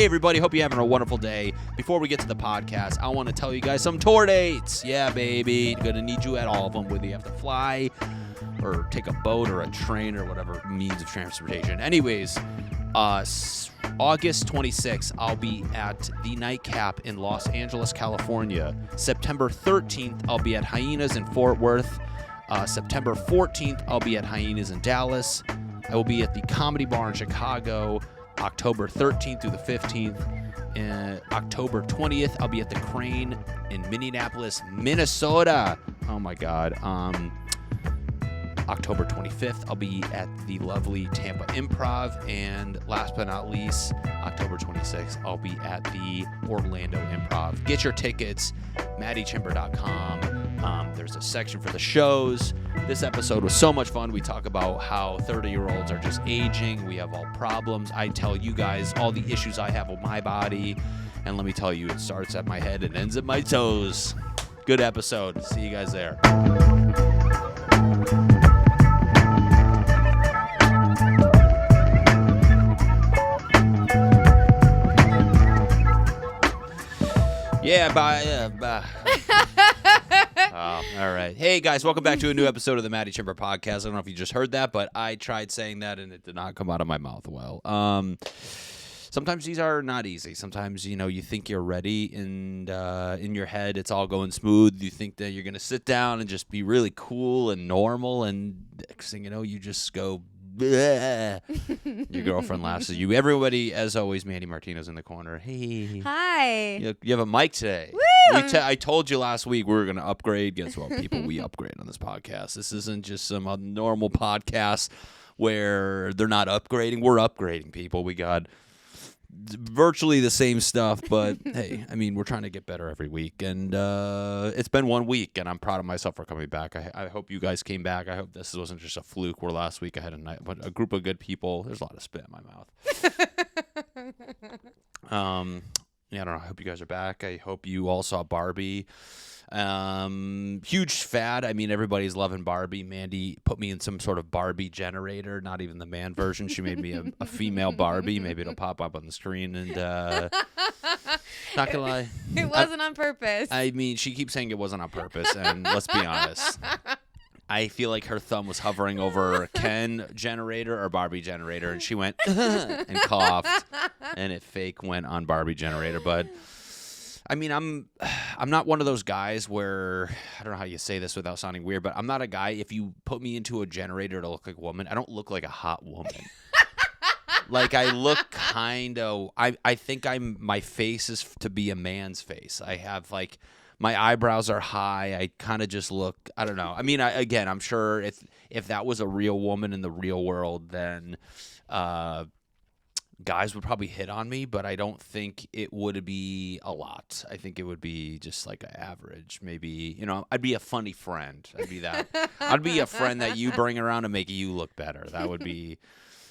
Hey, everybody. Hope you're having a wonderful day. Before we get to the podcast, I want to tell you guys some tour dates. Yeah, baby. Going to need you at all of them, whether you have to fly or take a boat or a train or whatever means of transportation. Anyways, August 26th, I'll be at the Nightcap in Los Angeles, California. September 13th, I'll be at Hyenas in Fort Worth. September 14th, I'll be at Hyenas in Dallas. I will be at the Comedy Bar in Chicago, October 13th through the 15th. And October 20th, I'll be at the Crane in Minneapolis, Minnesota. Oh, my God. October 25th, I'll be at the lovely Tampa Improv. And last but not least, October 26th, I'll be at the Orlando Improv. Get your tickets, mattychymborpodcast.com. There's a section for the shows. This episode was so much fun. We talk about how 30-year-olds are just aging. We have all problems. I tell you guys all the issues I have with my body. And let me tell you, it starts at my head and ends at my toes. Good episode. See you guys there. Yeah, bye. Oh, all right. Hey, guys, welcome back to a new episode of the Matty Chymbor Podcast. I don't know if you just heard that, but I tried saying that, and it did not come out of my mouth well. Sometimes these are not easy. Sometimes, you think you're ready, and in your head, it's all going smooth. You think that you're going to sit down and just be really cool and normal, and next thing you know, you just go, bleh. Your girlfriend laughs at you. Everybody, as always, Mandy Martino's in the corner. Hey. Hi. You have a mic today. Woo! I told you last week we were going to upgrade. Guess what, people? We upgrade on this podcast. This isn't just some normal podcast where they're not upgrading. We're upgrading, people. We got virtually the same stuff, but hey, we're trying to get better every week. And it's been 1 week, and I'm proud of myself for coming back. I hope you guys came back. I hope this wasn't just a fluke where last week I had a group of good people. There's a lot of spit in my mouth. I don't know. I hope you guys are back. I hope you all saw Barbie. Huge fad. Everybody's loving Barbie. Mandy put me in some sort of Barbie generator, not even the man version. She made me a female Barbie. Maybe it'll pop up on the screen. And not gonna lie, It wasn't on purpose. She keeps saying it wasn't on purpose. And let's be honest, I feel like her thumb was hovering over a Ken generator or Barbie generator, and she went and coughed, and it fake went on Barbie generator. But I'm not one of those guys where, I don't know how you say this without sounding weird, but I'm not a guy, if you put me into a generator to look like a woman, I don't look like a hot woman. Like, I look kind of, I think my face is to be a man's face. I have, my eyebrows are high. I kind of just look, I don't know. I'm sure if that was a real woman in the real world, then guys would probably hit on me, but I don't think it would be a lot. I think it would be just like an average. Maybe, I'd be a funny friend. I'd be that. I'd be a friend that you bring around to make you look better. That would be,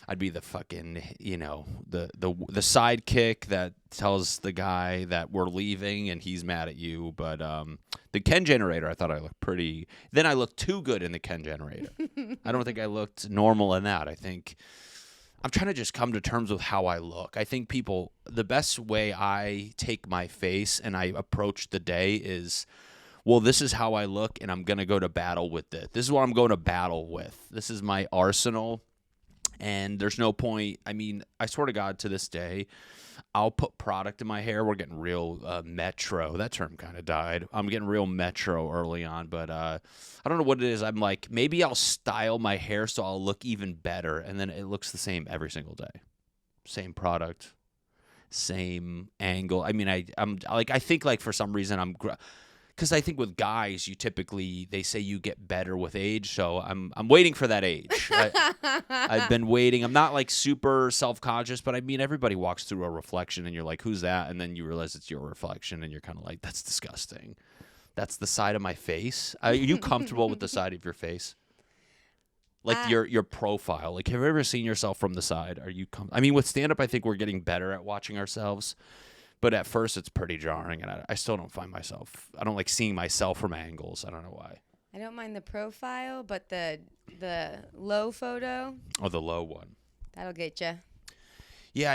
I'd be the fucking, the sidekick that tells the guy that we're leaving and he's mad at you. But the Ken generator, I thought I looked pretty. Then I looked too good in the Ken generator. I don't think I looked normal in that. I think I'm trying to just come to terms with how I look. I think the best way I take my face and I approach the day is, well, this is how I look, and I'm going to go to battle with it. This is what I'm going to battle with. This is my arsenal, and there's no point. I swear to God, to this day, I'll put product in my hair. We're getting real metro. That term kind of died. I'm getting real metro early on, but I don't know what it is. I'm like, maybe I'll style my hair so I'll look even better, and then it looks the same every single day. Same product, same angle. I think for some reason because I think with guys, they say you get better with age, so I'm waiting for that age. I've been waiting. I'm not super self-conscious, but everybody walks through a reflection, and you're like, who's that? And then you realize it's your reflection, and you're kind of like, that's disgusting. That's the side of my face. Are you comfortable with the side of your face? Your profile. Have you ever seen yourself from the side? Are you with stand-up, I think we're getting better at watching ourselves. But at first, it's pretty jarring, and I still don't find myself. I don't like seeing myself from angles. I don't know why. I don't mind the profile, but the low photo. Oh, the low one. That'll get you. Yeah,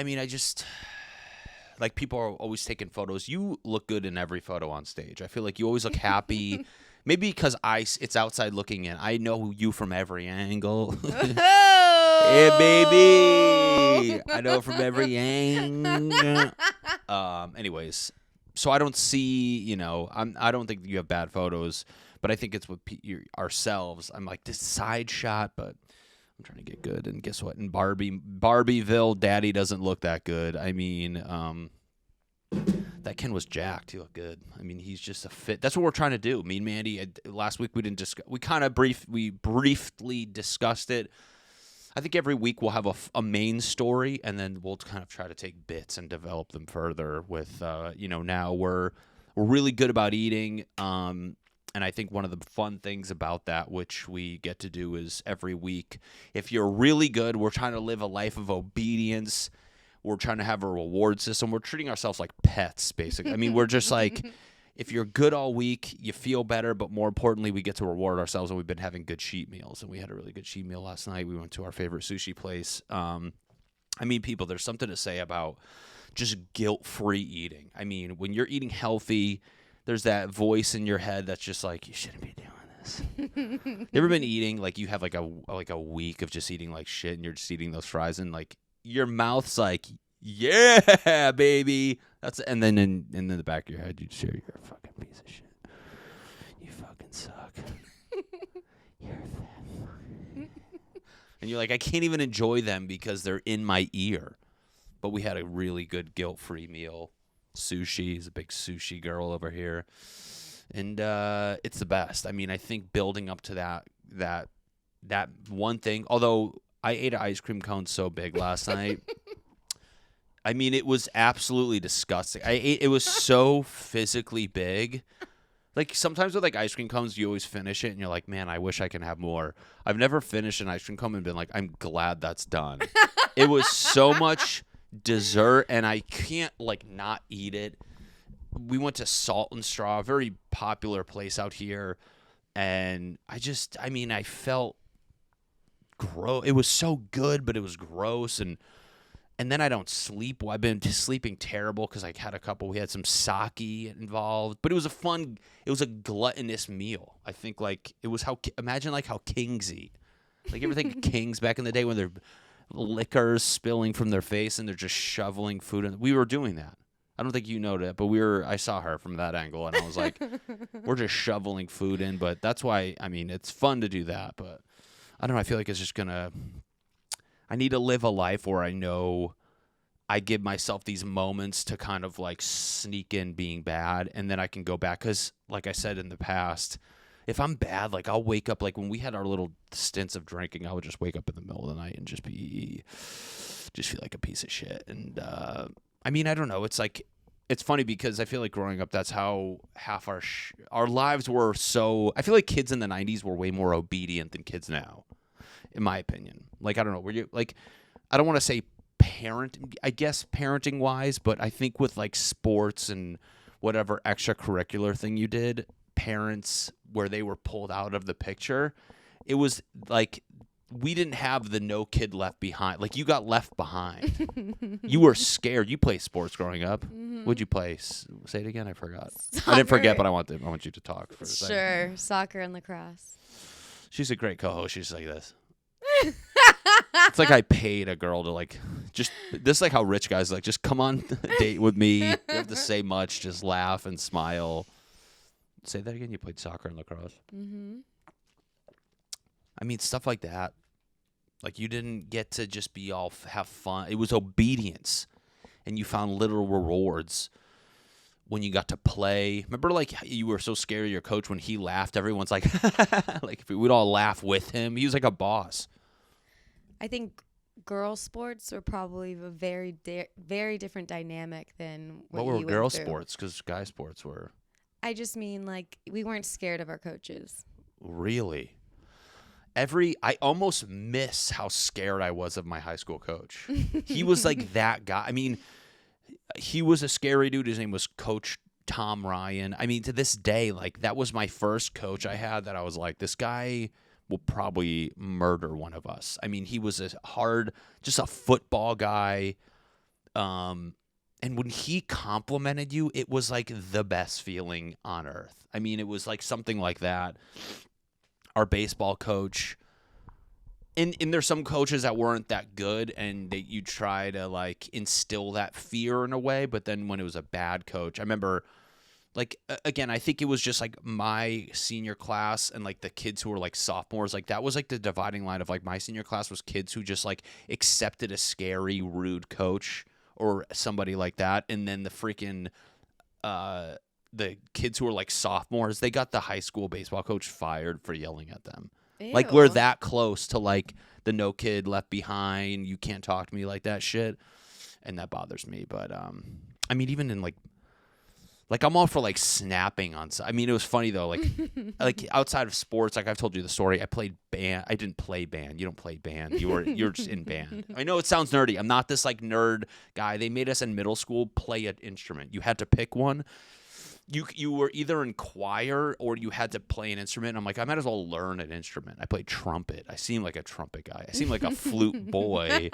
like people are always taking photos. You look good in every photo on stage. I feel like you always look happy. Maybe because it's outside looking in. I know you from every angle. Yeah, baby. I know from every angle. Anyways, so I don't see, I don't think you have bad photos, but I think it's with ourselves. I'm like, this side shot, but I'm trying to get good. And guess what? In Barbieville, Daddy doesn't look that good. I mean, that Ken was jacked. He looked good. I mean, he's just a fit. That's what we're trying to do. Me and Mandy, last week we didn't discuss. We kind of briefly discussed it. I think every week we'll have a main story, and then we'll kind of try to take bits and develop them further. With now we're really good about eating. And I think one of the fun things about that, which we get to do, is every week, if you're really good, we're trying to live a life of obedience. We're trying to have a reward system. We're treating ourselves like pets, basically. I mean, we're just like, if you're good all week, you feel better, but more importantly, we get to reward ourselves, and we've been having good cheat meals, and we had a really good cheat meal last night. We went to our favorite sushi place. I mean, people, there's something to say about just guilt-free eating. I mean, when you're eating healthy, there's that voice in your head that's just like, you shouldn't be doing this. You ever been eating, like you have like a week of just eating like shit, and you're just eating those fries, and like your mouth's like, yeah, baby. And then in the back of your head, you'd share, you're a fucking piece of shit. You fucking suck. You're a fat. And you're like, I can't even enjoy them because they're in my ear. But we had a really good guilt-free meal. Sushi is a big sushi girl over here, and it's the best. I mean, I think building up to that one thing. Although I ate an ice cream cone so big last night. I mean, it was absolutely disgusting. It was so physically big. Like sometimes with like ice cream cones, you always finish it and you're like, man, I wish I can have more. I've never finished an ice cream cone and been like, I'm glad that's done. It was so much dessert, and I can't like not eat it. We went to Salt and Straw, a very popular place out here, and I felt gross. It was so good, but it was gross, and then I don't sleep. Well, I've been just sleeping terrible because we had some sake involved, but it was a gluttonous meal. I think like it was imagine like how kings eat. Like you ever think of kings back in the day when they're liquors spilling from their face and they're just shoveling food in. We were doing that. I don't think you know that, but I saw her from that angle, and I was like, we're just shoveling food in. But that's why, I mean, it's fun to do that, but I don't know. I feel like it's just I need to live a life where I know I give myself these moments to kind of like sneak in being bad, and then I can go back. Because like I said in the past, if I'm bad, like I'll wake up, like when we had our little stints of drinking, I would just wake up in the middle of the night and just feel like a piece of shit. And I mean, I don't know. It's like, it's funny because I feel like growing up, that's how half our lives were. So I feel like kids in the 90s were way more obedient than kids now, in my opinion. Like, I don't know, were you like, I don't want to say parenting wise, but I think with like sports and whatever extracurricular thing you did, parents, where they were pulled out of the picture, it was like, we didn't have the no kid left behind. Like, you got left behind. You were scared. You played sports growing up. Mm-hmm. What'd you play? Say it again. I forgot. Soccer. I didn't forget, but I want you to talk for a second. Sure. Soccer and lacrosse. She's a great co-host. She's like this. It's like I paid a girl to like, just, this is like how rich guys like, just come on a date with me. You don't have to say much. Just laugh and smile. Say that again. You played soccer and lacrosse. Mm-hmm. I mean, stuff like that. Like, you didn't get to just be all have fun. It was obedience. And you found literal rewards when you got to play. Remember, like, you were so scared of your coach when he laughed. Everyone's like, like, we'd all laugh with him. He was like a boss. I think girl sports were probably a very, very different dynamic than what were you girl went through. Sports? Because guy sports were. I just mean, like, we weren't scared of our coaches. Really? I almost miss how scared I was of my high school coach. He was like that guy. I mean, he was a scary dude. His name was Coach Tom Ryan. I mean, to this day, like, that was my first coach I had that I was like, this guy will probably murder one of us. I mean, he was just a football guy. And And when he complimented you, it was like the best feeling on earth. I mean, it was like something like that. Our baseball coach, and there's some coaches that weren't that good, and that you try to like instill that fear in a way. But then when it was a bad coach, I remember, like, again, I think it was just like my senior class and like the kids who were like sophomores. Like that was like the dividing line of like my senior class was kids who just like accepted a scary, rude coach or somebody like that. And then the freaking the kids who were like sophomores, they got the high school baseball coach fired for yelling at them. Ew. Like we're that close to like the no kid left behind, you can't talk to me like that shit. And that bothers me. But I mean, even in like I'm all for like snapping on. I mean, it was funny though. Like outside of sports, like I've told you the story. I played band. I didn't play band. You don't play band. You're just in band. I know it sounds nerdy. I'm not this like nerd guy. They made us in middle school play an instrument. You had to pick one. You were either in choir or you had to play an instrument. I'm like, I might as well learn an instrument. I played trumpet. I seem like a trumpet guy. I seem like a flute boy.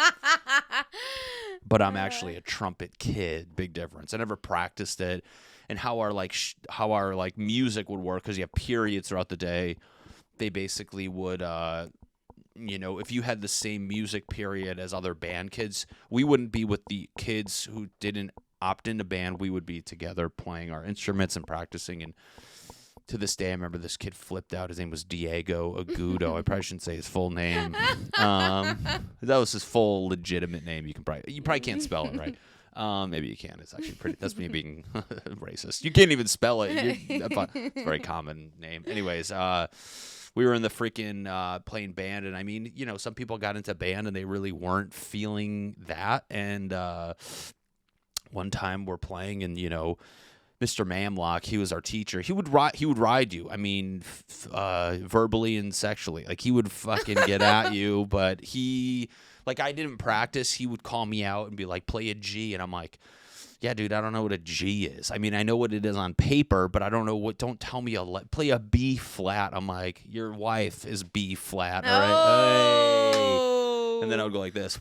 But I'm actually a trumpet kid. Big difference. I never practiced it. And how our music would work, because you have periods throughout the day. They basically would, if you had the same music period as other band kids, we wouldn't be with the kids who didn't opt into band. We would be together playing our instruments and practicing. And to this day, I remember this kid flipped out. His name was Diego Agudo. I probably shouldn't say his full name. That was his full legitimate name. You probably can't spell it right. Maybe you can. It's actually pretty. That's me being racist. You can't even spell it. It's a very common name. Anyways, we were in the freaking playing band, and I mean, some people got into band and they really weren't feeling that. And one time we're playing, and Mr. Mamlock, he was our teacher. He would ride you. I mean, verbally and sexually. Like he would fucking get at you, but like I didn't practice. He would call me out and be like, play a G. And I'm like, yeah, dude, I don't know what a G is. I mean, I know what it is on paper, but I don't know don't tell me play a B flat. I'm like, your wife is B flat. All right. Oh. Hey. And then I would go like this.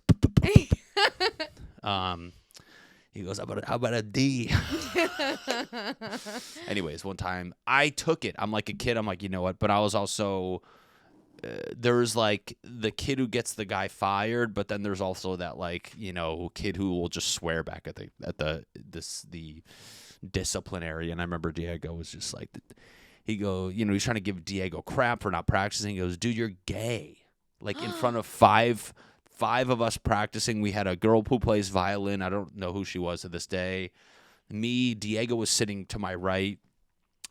He goes, how about a D? Anyways, one time I took it. I'm like a kid. I'm like, you know what? But I was also... there's like the kid who gets the guy fired, but then there's also that like kid who will just swear back at the disciplinary. And I remember Diego was just like, he's trying to give Diego crap for not practicing. He goes, dude, you're gay. Like in front of five of us practicing. We had a girl who plays violin. I don't know who she was to this day. Me, Diego was sitting to my right.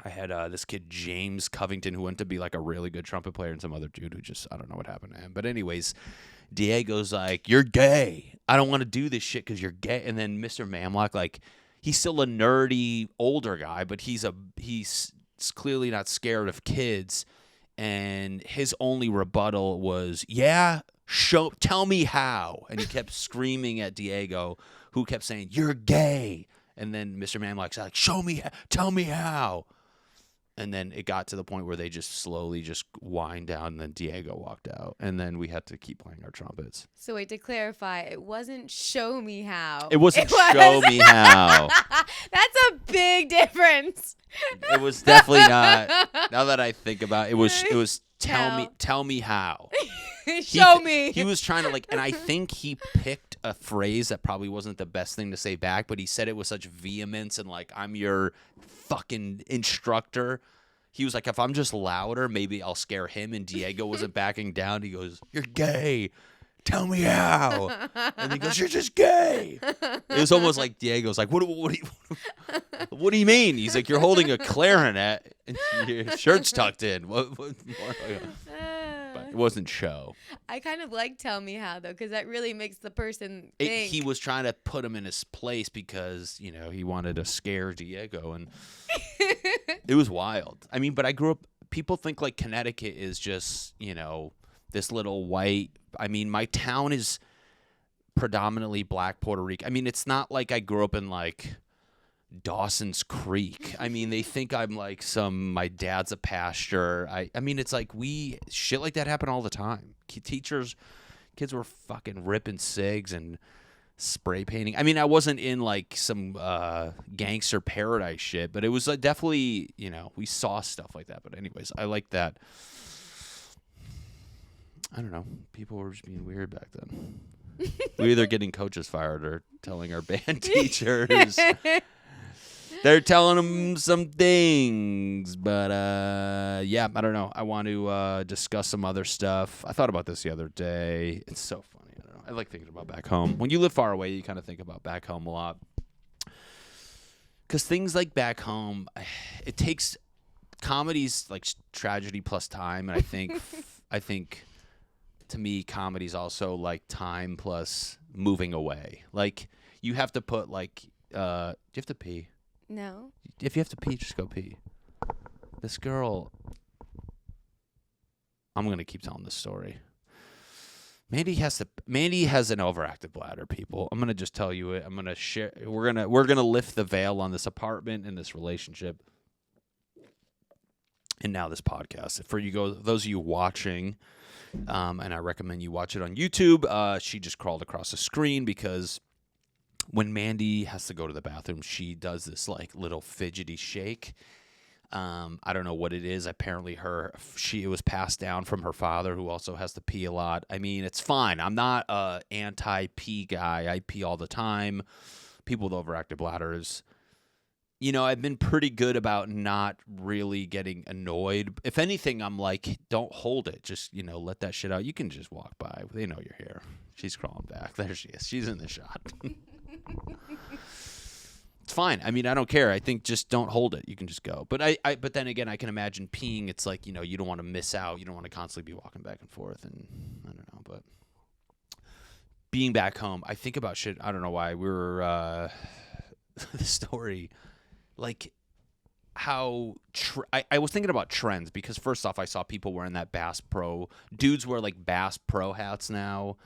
I had this kid, James Covington, who went to be like a really good trumpet player, and some other dude who just, I don't know what happened to him. But anyways, Diego's like, you're gay. I don't want to do this shit because you're gay. And then Mr. Mamlock, like, he's still a nerdy older guy, but he's clearly not scared of kids. And his only rebuttal was, yeah, tell me how. And he kept screaming at Diego, who kept saying, you're gay. And then Mr. Mamlock's like, tell me how. And then it got to the point where they just slowly just wind down, and then Diego walked out. And then we had to keep playing our trumpets. So wait, to clarify, it wasn't show me how. It wasn't show me how. That's a big difference. It was definitely not. Now that I think about it, it was tell me how. Show me. He was trying to and I think he picked a phrase that probably wasn't the best thing to say back, but he said it with such vehemence and like, I'm your fucking instructor. He was like, if I'm just louder, maybe I'll scare him. And Diego wasn't backing down. He goes, you're gay. Tell me how. And he goes, you're just gay. It was almost like Diego's like, what do you mean? He's like, you're holding a clarinet and your shirt's tucked in. What? But it wasn't show. I kind of like tell me how, though, because that really makes the person think. He was trying to put him in his place because, he wanted to scare Diego. And it was wild. I mean, but I grew up, people think like Connecticut is just, this little white. I mean, my town is predominantly black Puerto Rican. I mean, it's not like I grew up in like Dawson's Creek. I mean, they think I'm like my dad's a pastor. I mean, it's like shit like that happen all the time. Kids were fucking ripping cigs and spray painting. I mean, I wasn't in like some gangster paradise shit, but it was definitely, we saw stuff like that. But anyways, I like that. I don't know. People were just being weird back then. We were either getting coaches fired or telling our band teachers. They're telling them some things. But, yeah, I don't know. I want to discuss some other stuff. I thought about this the other day. It's so funny. I don't know. I like thinking about back home. When you live far away, you kind of think about back home a lot. Because things like back home, it takes comedy's like tragedy plus time. And I think to me, comedy's also like time plus moving away. Like you have to put like, do you have to pee? No. If you have to pee, just go pee. This girl, I'm going to keep telling this story. Mandy has an overactive bladder, people. I'm going to just tell you it. I'm going to share. We're going to lift the veil on this apartment and this relationship. And now this podcast. For those of you watching, and I recommend you watch it on YouTube. She just crawled across the screen because when Mandy has to go to the bathroom, she does this like little fidgety shake. I don't know what it is. Apparently it was passed down from her father, who also has to pee a lot. I mean, it's fine. I'm not a anti-pee guy. I pee all the time. People with overactive bladders, I've been pretty good about not really getting annoyed. If anything, I'm like, don't hold it. Just, let that shit out. You can just walk by. They know you're here. She's crawling back. There she is. She's in the shot. It's fine. I mean, I don't care. I think just don't hold it. You can just go. But but then again, I can imagine peeing. It's like, you don't want to miss out. You don't want to constantly be walking back and forth. And I don't know. But being back home, I think about shit. I don't know why. We were, the story, like how I was thinking about trends because first off, I saw people wearing that Bass Pro. Dudes wear like Bass Pro hats now.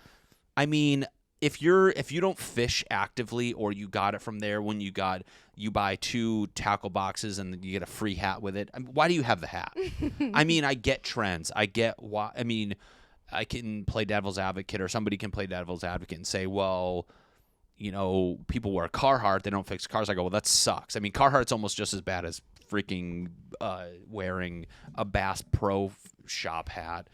I mean, if you don't fish actively or you got it from there when you buy 2 tackle boxes and you get a free hat with it, I mean, why do you have the hat? I mean, I get trends. I get why. I mean, I can play devil's advocate or somebody can play devil's advocate and say, well, people wear Carhartt, they don't fix cars. I go, well, that sucks. I mean, Carhartt's almost just as bad as freaking wearing a Bass Pro Shop hat.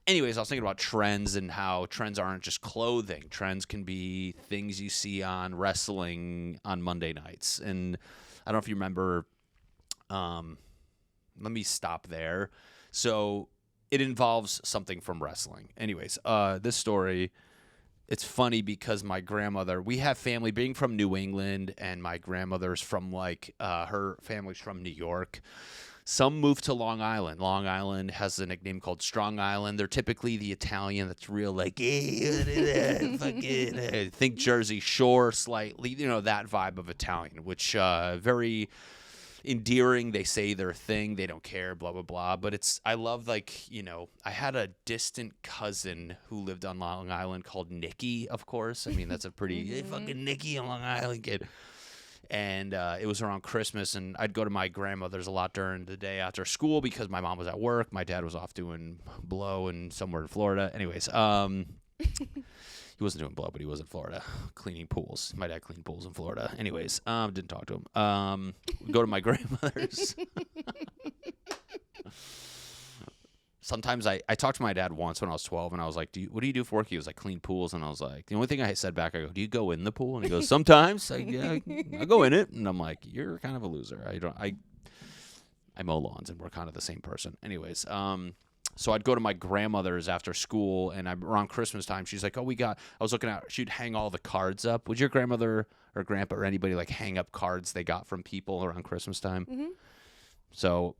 Anyways, I was thinking about trends and how trends aren't just clothing. Trends can be things you see on wrestling on Monday nights. And I don't know if you remember, let me stop there. So it involves something from wrestling. Anyways, this story, it's funny because my grandmother, we have family being from New England, and my grandmother's from her family's from New York. Some moved to Long Island. Long Island has a nickname called Strong Island. They're typically the Italian that's real like, hey, fucking, think Jersey Shore slightly, that vibe of Italian, which very endearing. They say their thing. They don't care, blah, blah, blah. But I love I had a distant cousin who lived on Long Island called Nikki, of course. I mean, that's a pretty fucking Nikki on Long Island kid. And it was around Christmas, and I'd go to my grandmother's a lot during the day after school because my mom was at work. My dad was off doing blow and somewhere in Florida. Anyways, he wasn't doing blow, but he was in Florida cleaning pools. My dad cleaned pools in Florida. Anyways, didn't talk to him. Go to my grandmother's. Sometimes I talked to my dad once when I was 12, and I was like, what do you do for work? He was like, clean pools. And I was like, the only thing I said back, I go, do you go in the pool? And he goes, sometimes. Yeah, I go in it. And I'm like, you're kind of a loser. I mow lawns, and we're kind of the same person. Anyways, so I'd go to my grandmother's after school, and around Christmas time, she's like, I was looking at, she'd hang all the cards up. Would your grandmother or grandpa or anybody like hang up cards they got from people around Christmas time? Mm-hmm. So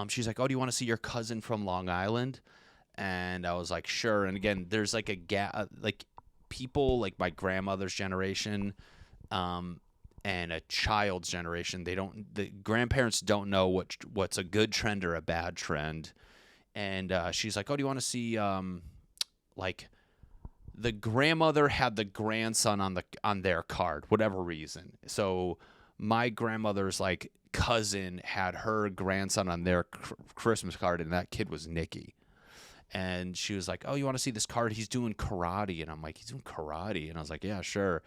she's like, oh, do you want to see your cousin from Long Island? And I was like, sure. And again, there's like a gap, like people like my grandmother's generation and a child's generation. The grandparents don't know what's a good trend or a bad trend. And she's like, oh, do you want to see like the grandmother had the grandson on their card, whatever reason. So my grandmother's like cousin had her grandson on their Christmas card, and that kid was Nikki. And she was like, oh, you want to see this card? He's doing karate. And I'm like, he's doing karate? And I was like, yeah, sure.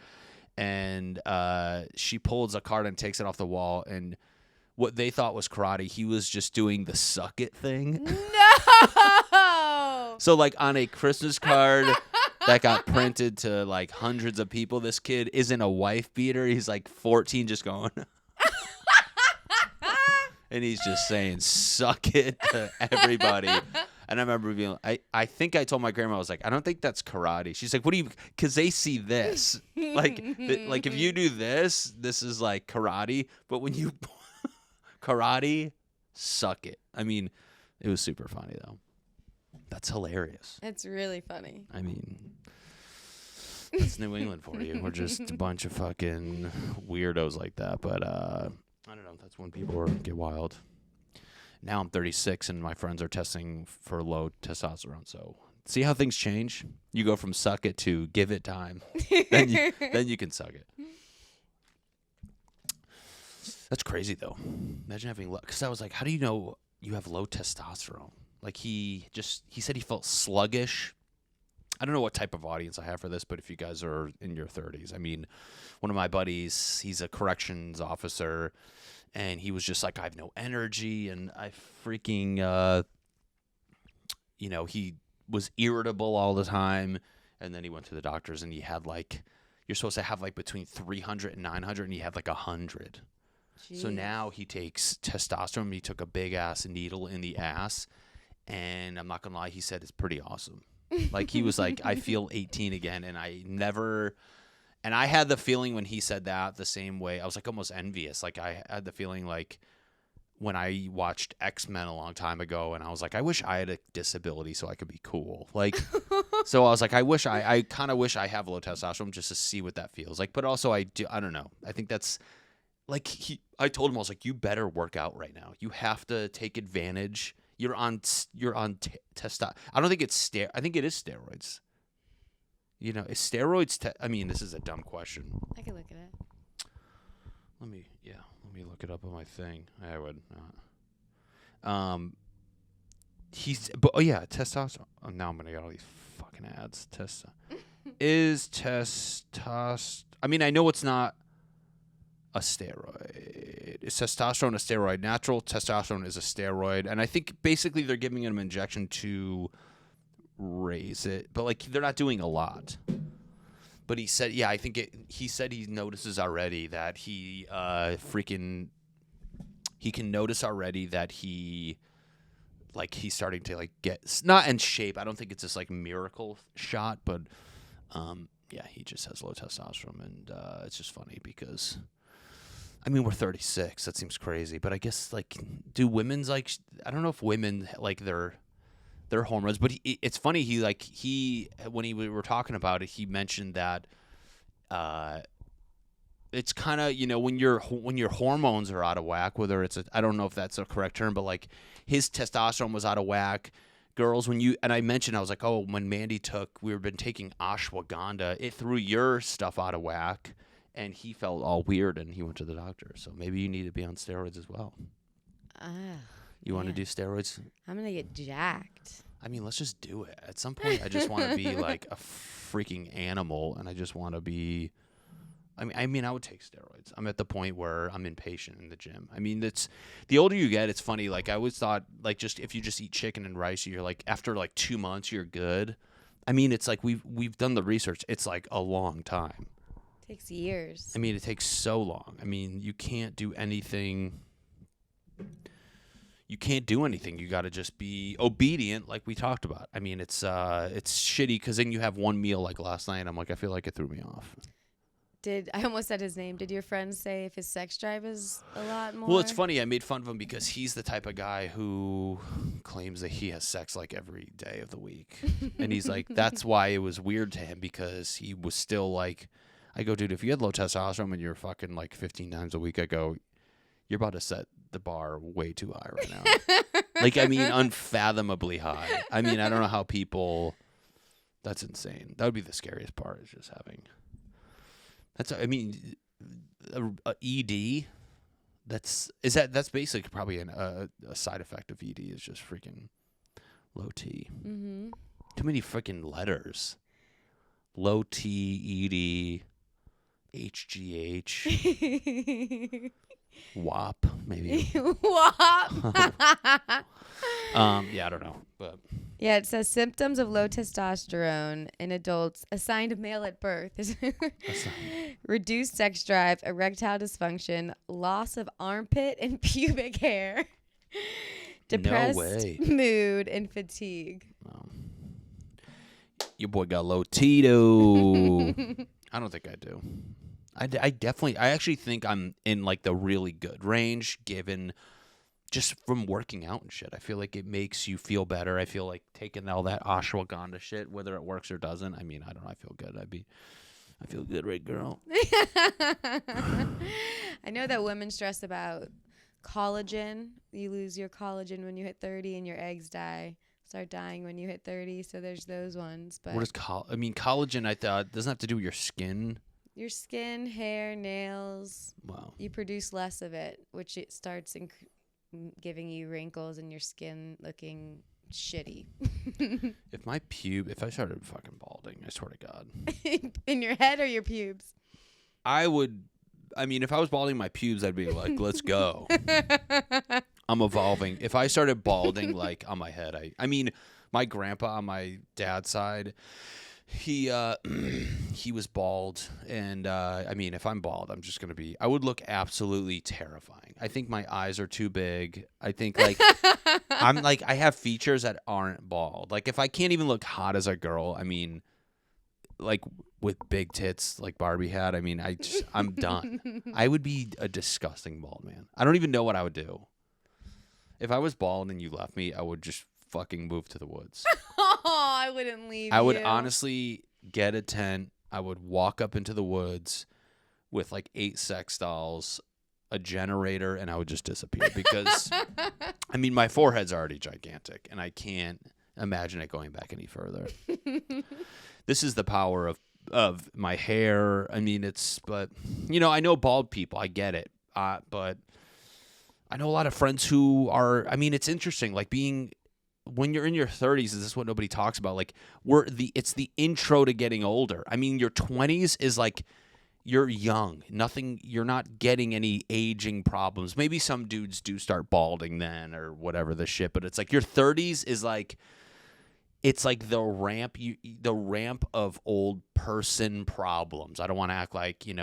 And she pulls a card and takes it off the wall. And what they thought was karate, he was just doing the suck it thing. No! So, like, on a Christmas card that got printed to, like, hundreds of people, this kid isn't a wife beater. He's, like, 14 just going... And he's just saying, suck it to everybody. And I remember being, I think I told my grandma, I was like, I don't think that's karate. She's like, what do you, because they see this. Like, like, if you do this, this is like karate. But when you, karate, suck it. I mean, it was super funny, though. That's hilarious. It's really funny. I mean, that's New England for you. We're just a bunch of fucking weirdos like that. But, I don't know. That's when people get wild. Now I'm 36 and my friends are testing for low testosterone. So see how things change? You go from suck it to give it time. then you can suck it. That's crazy, though. Imagine having low. Because I was like, how do you know you have low testosterone? Like he said he felt sluggish. I don't know what type of audience I have for this, but if you guys are in your 30s, I mean, one of my buddies, he's a corrections officer, and he was just like, I have no energy, and I freaking, he was irritable all the time, and then he went to the doctors, and he had like, you're supposed to have like between 300 and 900, and he had like 100. Jeez. So now he takes testosterone. He took a big-ass needle in the ass, and I'm not going to lie, he said it's pretty awesome. Like, he was like, I feel 18 again, and I had the feeling when he said that the same way. I was like almost envious. Like, I had the feeling like when I watched X-Men a long time ago, and I was like, I wish I had a disability so I could be cool. Like, so I was like, I kind of wish I have low testosterone just to see what that feels like. But also I don't know. I think that's like, I told him, I was like, you better work out right now. You have to take advantage. You're on testosterone. I don't think it's I think it is steroids. You know, is steroids? I mean, this is a dumb question. I can look at it. Let me look it up on my thing. I would not. Testosterone. Oh, now I'm gonna get all these fucking ads. Is testosterone? I mean, I know it's not a steroid. Is testosterone a steroid? Natural testosterone is a steroid, and I think basically they're giving him an injection to raise it, but like they're not doing a lot. But he said, yeah, I think he said he notices already that he can notice already that he's starting to like get not in shape. I don't think it's this like miracle shot, but yeah, he just has low testosterone, and it's just funny because I mean, we're 36. That seems crazy. But I guess, like, do women's, like, I don't know if women, like, their hormones. But it's funny. When we were talking about it, he mentioned that it's kind of, when your hormones are out of whack, whether it's I don't know if that's a correct term, but, like, his testosterone was out of whack. Girls, and I mentioned, I was like, oh, when Mandy we've been taking ashwagandha, it threw your stuff out of whack. And he felt all weird, and he went to the doctor. So maybe you need to be on steroids as well. You want to do steroids? I'm going to get jacked. I mean, let's just do it. At some point, I just want to be like a freaking animal, and I just want to be... I mean, I would take steroids. I'm at the point where I'm impatient in the gym. I mean, the older you get, it's funny. Like, I always thought, like, just if you just eat chicken and rice, you're like, after like 2 months, you're good. I mean, it's like we've done the research. It's like a long time. Takes years. I mean, it takes so long. I mean, you can't do anything. You can't do anything. You got to just be obedient, like we talked about. I mean, it's shitty because then you have one meal like last night. I'm like, I feel like it threw me off. I almost said his name. Did your friend say if his sex drive is a lot more? Well, it's funny. I made fun of him because he's the type of guy who claims that he has sex like every day of the week. And he's like, that's why it was weird to him because he was still like, I go, dude, if you had low testosterone and you're fucking like 15 times a week, I go, you're about to set the bar way too high right now. Like, I mean, unfathomably high. I mean, I don't know how people, that's insane. That would be the scariest part is just having, a ED, that's basically probably a side effect of ED is just freaking Low T. Mm-hmm. Too many freaking letters. Low T, ED, HGH, WAP, maybe. What? Yeah, I don't know. But Yeah, it says symptoms of low testosterone in adults assigned male at birth is reduced sex drive, erectile dysfunction, loss of armpit and pubic hair, depressed mood, and fatigue. Your boy got low Tito. I don't think I do. I actually think I'm in like the really good range given just from working out and shit. I feel like it makes you feel better. I feel like taking all that ashwagandha shit, whether it works or doesn't. I mean, I don't know. I feel good. I feel good, right, girl? I know that women stress about collagen. You lose your collagen when you hit 30 and your eggs start dying when you hit 30. So there's those ones. But what is collagen, I thought, doesn't have to do with your skin. Your skin, hair, nails. Wow. You produce less of it, which it starts giving you wrinkles and your skin looking shitty. If I started fucking balding, I swear to God. In your head or your pubes? If I was balding my pubes, I'd be like, let's go. I'm evolving. If I started balding like on my head, my grandpa on my dad's side, he was bald, and if I'm bald, I would look absolutely terrifying. I think my eyes are too big. I think like I have features that aren't bald. Like if I can't even look hot as a girl, like with big tits like Barbie had, I'm done. I would be a disgusting bald man. I don't even know what I would do. If I was bald and you left me, I would just fucking move to the woods. I wouldn't leave I would honestly get a tent. I would walk up into the woods with like 8 sex dolls, a generator, and I would just disappear because, my forehead's already gigantic, and I can't imagine it going back any further. This is the power of my hair. I know bald people. I get it. But I know a lot of friends who are, it's interesting, like when you're in your 30s, is this what nobody talks about? Like it's the intro to getting older. Your 20s is like you're young. You're not getting any aging problems. Maybe some dudes do start balding then or whatever the shit, but it's like your 30s is like it's like the ramp of old person problems. I don't want to act like, I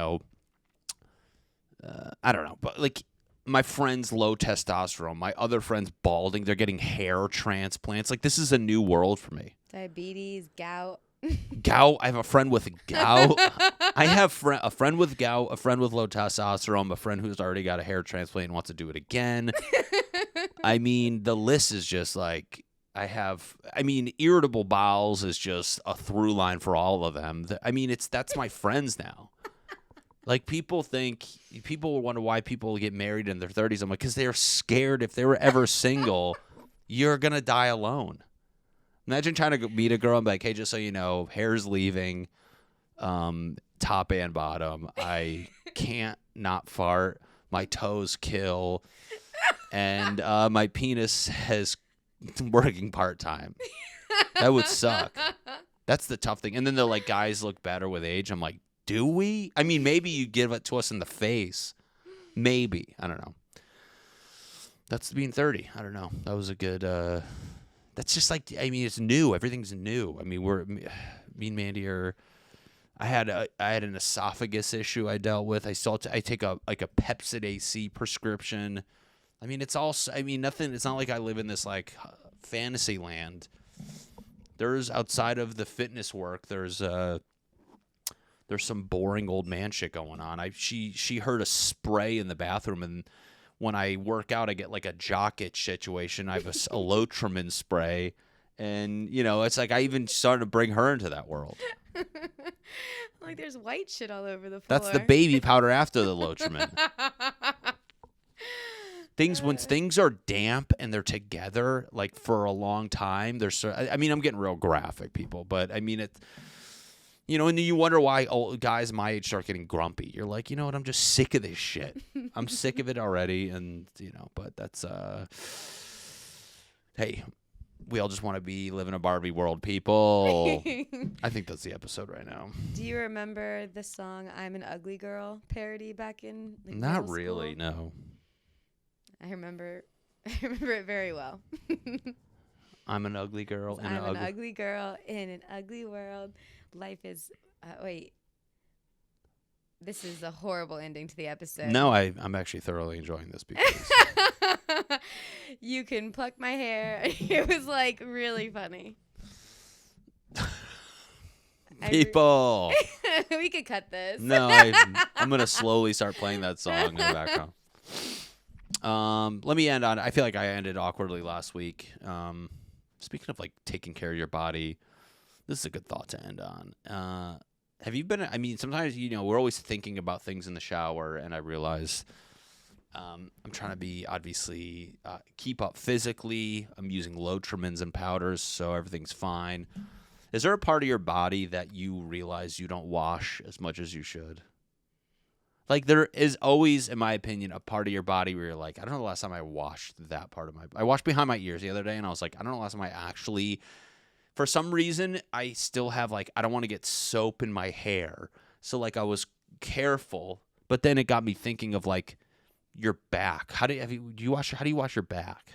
don't know, but like my friend's low testosterone, my other friend's balding, they're getting hair transplants. Like this is a new world for me. Diabetes, gout. Gout. I have a friend with gout. I have a friend with gout, a friend with low testosterone, a friend who's already got a hair transplant and wants to do it again. The list is just like irritable bowels is just a through line for all of them. That's my friends now. Like people wonder why people get married in their 30s. I'm like, because they're scared if they were ever single, you're going to die alone. Imagine trying to meet a girl and be like, hey, just so you know, hair's leaving, top and bottom. I can't not fart. My toes kill. And my penis has working part-time. That would suck. That's the tough thing. And then they're like, guys look better with age. I'm like, do we? Maybe you give it to us in the face. Maybe. I don't know. That's being 30. I don't know. That was a good, that's just like, it's new. Everything's new. Me and Mandy are, I had an esophagus issue I dealt with. I take a Pepsid AC prescription. It's all, nothing, it's not like I live in this like fantasy land. There's outside of the fitness work, there's some boring old man shit going on. She heard a spray in the bathroom, and when I work out, I get like a jock itch situation. I have a Lotrimin spray, and it's like I even started to bring her into that world. Like there's white shit all over the floor. That's the baby powder after the Lotrimin. When things are damp and they're together like for a long time, I'm getting real graphic, people, but it. And you wonder why old guys my age start getting grumpy. You're like, you know what? I'm just sick of this shit. I'm sick of it already. And, but that's, hey, we all just want to live in a Barbie world, people. I think that's the episode right now. Do you remember the song "I'm an Ugly Girl" parody back in Not middle really, school? no. I remember it very well. I'm an ugly girl in I'm an ugly girl in an ugly world. Life is wait. This is a horrible ending to the episode. No, I'm actually thoroughly enjoying this because you can pluck my hair. It was like really funny. people. We could cut this. No, I'm gonna slowly start playing that song in the background. Let me end on. I feel like I ended awkwardly last week. Speaking of like taking care of your body, this is a good thought to end on. Have you been? I mean, sometimes we're always thinking about things in the shower, and I realize I'm trying to be obviously keep up physically. I'm using low tremens and powders, so everything's fine. Is there a part of your body that you realize you don't wash as much as you should? Like there is always, in my opinion, a part of your body where you're like, I don't know the last time I washed that part of I washed behind my ears the other day, and I was like, I don't know the last time I actually. For some reason, I still have I don't want to get soap in my hair. So I was careful, but then it got me thinking of your back. How do you wash your back?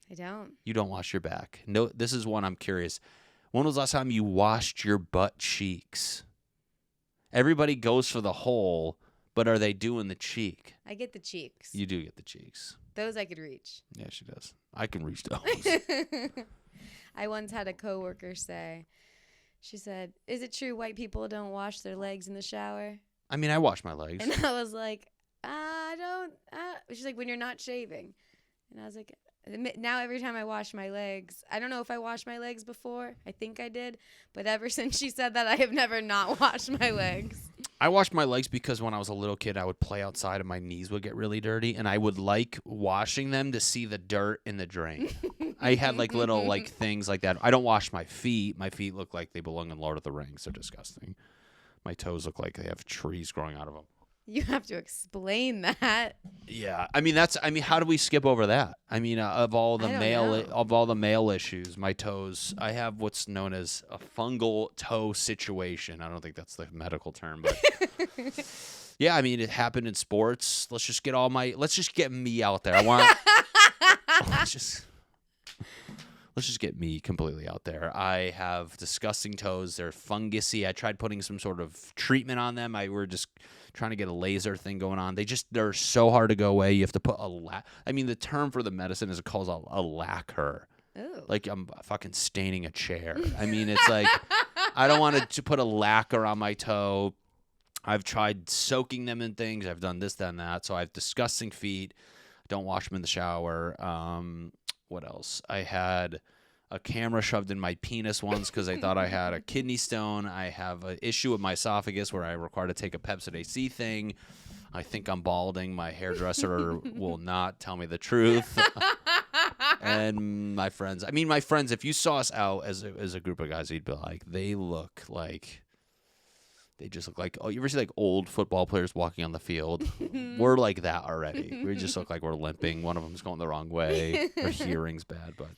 I don't. You don't wash your back. No, this is one I'm curious. When was the last time you washed your butt cheeks? Everybody goes for the hole, but are they doing the cheek? I get the cheeks. You do get the cheeks. Those I could reach. Yeah, she does. I can reach those. I once had a coworker say, she said, "Is it true white people don't wash their legs in the shower?" I mean, I wash my legs. And I was like, I don't. She's like, when you're not shaving. And I was like, now every time I wash my legs, I don't know if I washed my legs before. I think I did. But ever since she said that, I have never not washed my legs. I washed my legs because when I was a little kid, I would play outside and my knees would get really dirty. And I would like washing them to see the dirt in the drain. I had little things like that. I don't wash my feet. My feet look like they belong in Lord of the Rings. They're disgusting. My toes look like they have trees growing out of them. You have to explain that. Yeah, I mean how do we skip over that? I mean, of all the male issues, my toes. I have what's known as a fungal toe situation. I don't think that's the medical term, but yeah, I mean it happened in sports. Let's just get me out there. Let's just get me completely out there. I have disgusting toes. They're fungusy. I tried putting some sort of treatment on them. We're just trying to get a laser thing going on. They're so hard to go away. You have to put the term for the medicine is called a lacquer. Ooh. Like I'm fucking staining a chair. I mean, it's like I don't want to put a lacquer on my toe. I've tried soaking them in things. I've done this, done that. So I have disgusting feet. Don't wash them in the shower. What else? I had a camera shoved in my penis once because I thought I had a kidney stone. I have an issue with my esophagus where I'm required to take a Pepsid AC thing. I think I'm balding. My hairdresser will not tell me the truth. And my friends, if you saw us out as a group of guys, you'd be like, they just look like, you ever see old football players walking on the field? We're like that already. We just look like we're limping. One of them's going the wrong way. Our hearing's bad. But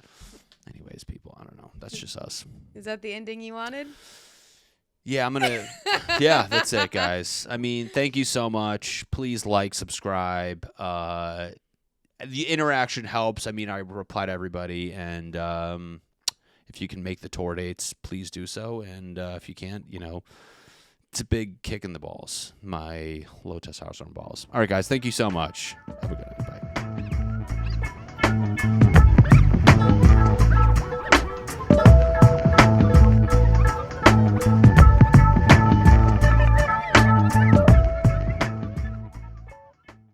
anyways, people, I don't know. That's just us. Is that the ending you wanted? Yeah, yeah, that's it, guys. I mean, thank you so much. Please subscribe. The interaction helps. I mean, I reply to everybody. And if you can make the tour dates, please do so. And if you can't, it's a big kick in the balls, my low testosterone balls. All right, guys, thank you so much.